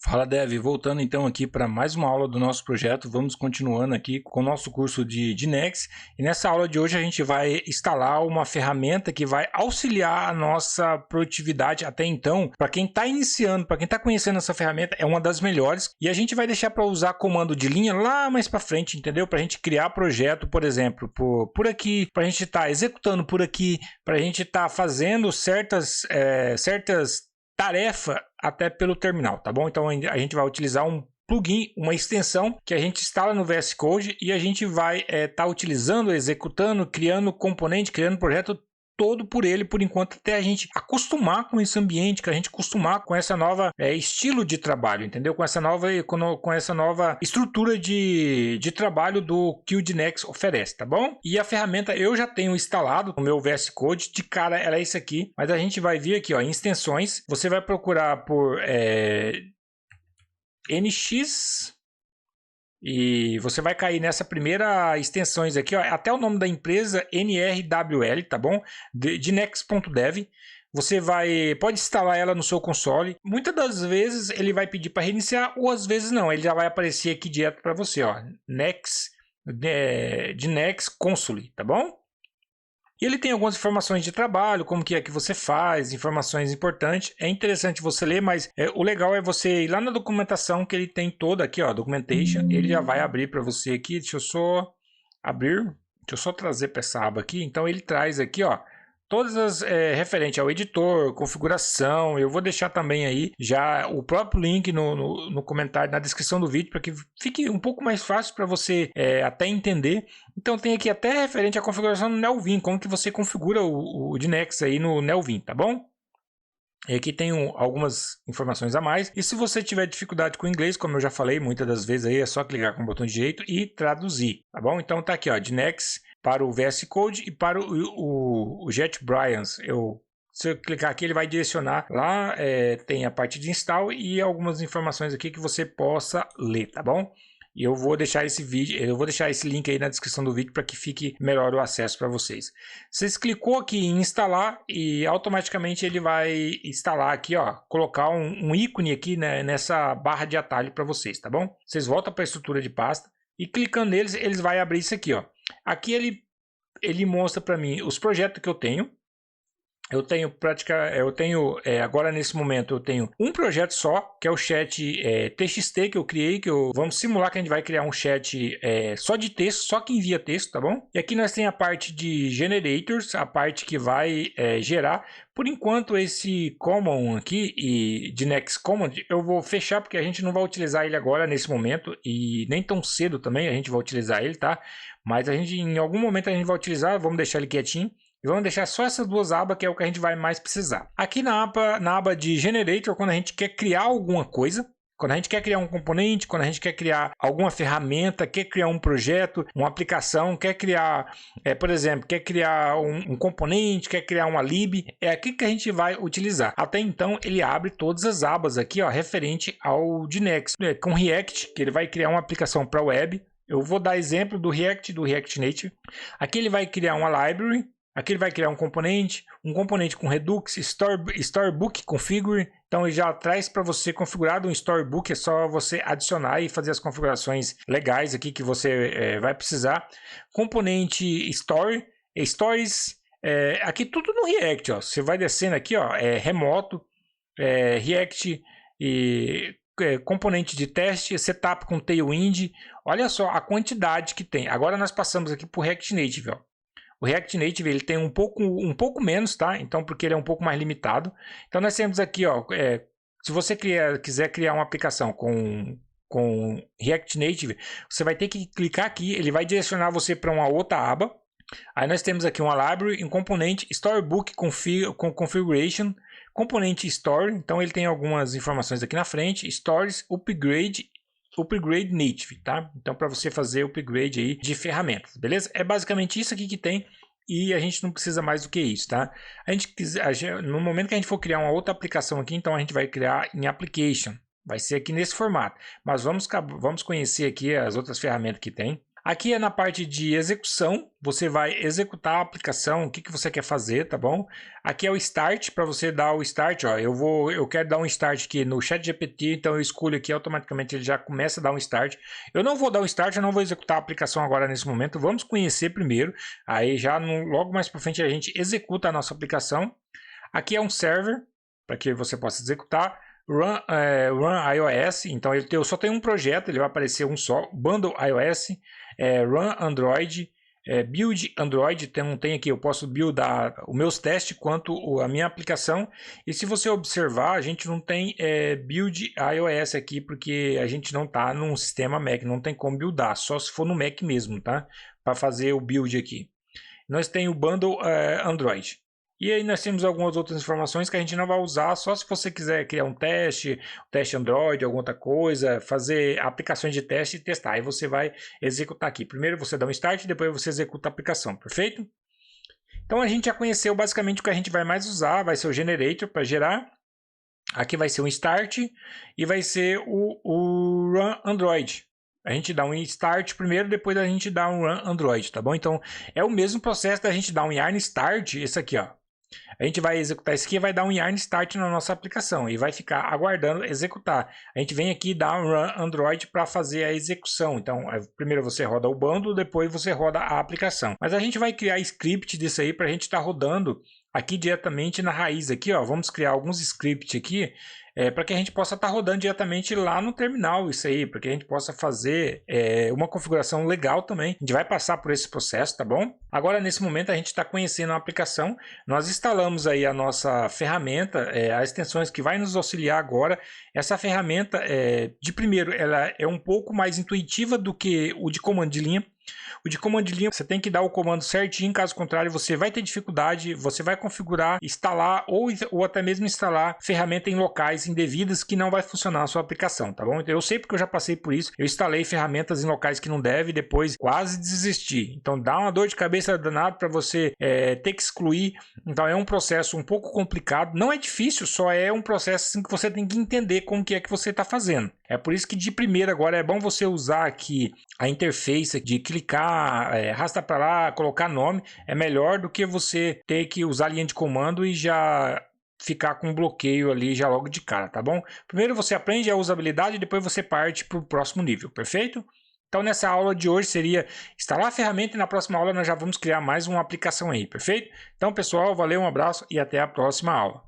Fala Dev, voltando então aqui para mais uma aula do nosso projeto, vamos continuando aqui com o nosso curso de Next. E nessa aula de hoje a gente vai instalar uma ferramenta que vai auxiliar a nossa produtividade até então. Para quem está iniciando, para quem está conhecendo essa ferramenta, é uma das melhores. E a gente vai deixar para usar comando de linha lá mais para frente, entendeu? Para a gente criar projeto, por exemplo, por aqui, para a gente estar executando por aqui, para a gente estar fazendo certas tarefa até pelo terminal, tá bom? Então a gente vai utilizar um plugin, uma extensão que a gente instala no VS Code e a gente vai estar utilizando, executando, criando componente, criando projeto todo por ele, por enquanto, até a gente acostumar com esse ambiente, que a gente acostumar com essa nova estilo de trabalho, entendeu? Com essa nova estrutura de trabalho do que o Next oferece, tá bom? E a ferramenta eu já tenho instalado no meu VS Code, de cara ela é isso aqui, mas a gente vai vir aqui, ó, em extensões, você vai procurar por NX e você vai cair nessa primeira extensões aqui, ó, até o nome da empresa NRWL, tá bom? De Next.dev. Você pode instalar ela no seu console. Muitas das vezes ele vai pedir para reiniciar ou às vezes não. Ele já vai aparecer aqui direto para você, ó, Next de Next Console, tá bom? E ele tem algumas informações de trabalho, como que é que você faz, informações importantes. É interessante você ler, mas o legal é você ir lá na documentação que ele tem toda aqui, ó, documentation. Ele já vai abrir para você aqui. Deixa eu só abrir, deixa eu só trazer para essa aba aqui. Então ele traz aqui, ó, todas as referentes ao editor, configuração. Eu vou deixar também aí já o próprio link no comentário, na descrição do vídeo, para que fique um pouco mais fácil para você até entender. Então tem aqui até referente à configuração no Neovim, como que você configura o Next aí no Neovim, tá bom? E aqui tem algumas informações a mais. E se você tiver dificuldade com o inglês, como eu já falei muitas das vezes aí, é só clicar com o botão direito e traduzir, tá bom? Então tá aqui, ó, de Next para o VS Code e para o JetBrains. Se eu clicar aqui, ele vai direcionar lá, tem a parte de install e algumas informações aqui que você possa ler, tá bom? E eu vou deixar esse link aí na descrição do vídeo para que fique melhor o acesso para vocês. Vocês clicou aqui em instalar e automaticamente ele vai instalar aqui, ó, colocar um ícone aqui, né, nessa barra de atalho para vocês, tá bom? Vocês voltam para a estrutura de pasta e clicando neles, eles vai abrir isso aqui, ó. Aqui ele mostra para mim os projetos que eu tenho. Agora nesse momento eu tenho um projeto só, que é o chat TXT que eu criei, vamos simular que a gente vai criar um chat só de texto, só que envia texto, tá bom? E aqui nós temos a parte de generators, a parte que vai gerar. Por enquanto esse common aqui e de next command eu vou fechar porque a gente não vai utilizar ele agora nesse momento e nem tão cedo também a gente vai utilizar ele, tá? Mas em algum momento a gente vai utilizar, vamos deixar ele quietinho. E vamos deixar só essas duas abas, que é o que a gente vai mais precisar. Aqui na aba de Generator, quando a gente quer criar alguma coisa, quando a gente quer criar um componente, quando a gente quer criar alguma ferramenta, quer criar um projeto, uma aplicação, quer criar, por exemplo, quer criar um componente, quer criar uma lib, é aqui que a gente vai utilizar. Até então, ele abre todas as abas aqui, ó, referente ao Next. Com React, que ele vai criar uma aplicação para web. Eu vou dar exemplo do React Native. Aqui ele vai criar uma library. Aqui ele vai criar um componente com Redux, Storybook Configure. Então ele já traz para você configurado um Storybook, é só você adicionar e fazer as configurações legais aqui que você vai precisar. Componente Stories, aqui tudo no React, ó. Você vai descendo aqui, ó, remoto, React e componente de teste, setup com Tailwind. Olha só a quantidade que tem. Agora nós passamos aqui para o React Native, ó. O React Native ele tem um pouco menos, tá? Então, porque ele é um pouco mais limitado. Então, nós temos aqui, ó, se você quiser criar uma aplicação com React Native, você vai ter que clicar aqui, ele vai direcionar você para uma outra aba. Aí nós temos aqui uma library, um componente, Storybook Configuration, componente Story. Então, ele tem algumas informações aqui na frente, Stories, Upgrade Native, tá? Então, para você fazer o upgrade aí de ferramentas, beleza? É basicamente isso aqui que tem e a gente não precisa mais do que isso, tá? No momento que a gente for criar uma outra aplicação aqui, então a gente vai criar em Application. Vai ser aqui nesse formato. Mas vamos conhecer aqui as outras ferramentas que tem. Aqui é na parte de execução, você vai executar a aplicação, o que você quer fazer, tá bom? Aqui é o Start, para você dar o Start, ó, eu quero dar um Start aqui no ChatGPT, então eu escolho aqui, automaticamente ele já começa a dar um Start. Eu não vou dar um Start, eu não vou executar a aplicação agora nesse momento, vamos conhecer primeiro, aí já logo mais para frente a gente executa a nossa aplicação. Aqui é um server, para que você possa executar. Run iOS, então eu só tenho um projeto, ele vai aparecer um só, Bundle iOS, Run Android, Build Android, tem aqui, eu posso buildar os meus testes quanto a minha aplicação, e se você observar, a gente não tem Build iOS aqui, porque a gente não está num sistema Mac, não tem como buildar, só se for no Mac mesmo, tá? Para fazer o build aqui. Nós temos o Bundle Android. E aí nós temos algumas outras informações que a gente não vai usar, só se você quiser criar um teste Android, alguma outra coisa, fazer aplicações de teste e testar. Aí você vai executar aqui. Primeiro você dá um start, depois você executa a aplicação, perfeito? Então a gente já conheceu basicamente o que a gente vai mais usar, vai ser o generator para gerar. Aqui vai ser um start e vai ser o run Android. A gente dá um start primeiro, depois a gente dá um run Android, tá bom? Então é o mesmo processo da gente dar um yarn start, esse aqui, ó. A gente vai executar isso aqui e vai dar um yarn start na nossa aplicação e vai ficar aguardando executar. A gente vem aqui e dá um run Android para fazer a execução. Então, primeiro você roda o bundle, depois você roda a aplicação. Mas a gente vai criar script disso aí para a gente estar rodando aqui diretamente na raiz aqui, ó. Vamos criar alguns scripts aqui para que a gente possa estar rodando diretamente lá no terminal isso aí, para que a gente possa fazer uma configuração legal também. A gente vai passar por esse processo, tá bom? Agora, nesse momento, a gente está conhecendo a aplicação. Nós instalamos aí a nossa ferramenta, as extensões que vai nos auxiliar agora. Essa ferramenta, de primeiro, ela é um pouco mais intuitiva do que o de comando de linha. O de comando de linha, você tem que dar o comando certinho, caso contrário você vai ter dificuldade, você vai configurar, instalar ou até mesmo instalar ferramenta em locais indevidas que não vai funcionar a sua aplicação, tá bom? Então, eu sei porque eu já passei por isso, eu instalei ferramentas em locais que não deve e depois quase desisti. Então dá uma dor de cabeça danada para você ter que excluir, então é um processo um pouco complicado, não é difícil, só é um processo assim, que você tem que entender como que é que você está fazendo. É por isso que de primeira agora é bom você usar aqui a interface de clicar, arrasta para lá, colocar nome, é melhor do que você ter que usar a linha de comando e já ficar com bloqueio ali já logo de cara, tá bom? Primeiro você aprende a usabilidade e depois você parte para o próximo nível, perfeito? Então nessa aula de hoje seria instalar a ferramenta e na próxima aula nós já vamos criar mais uma aplicação aí, perfeito? Então pessoal, valeu, um abraço e até a próxima aula.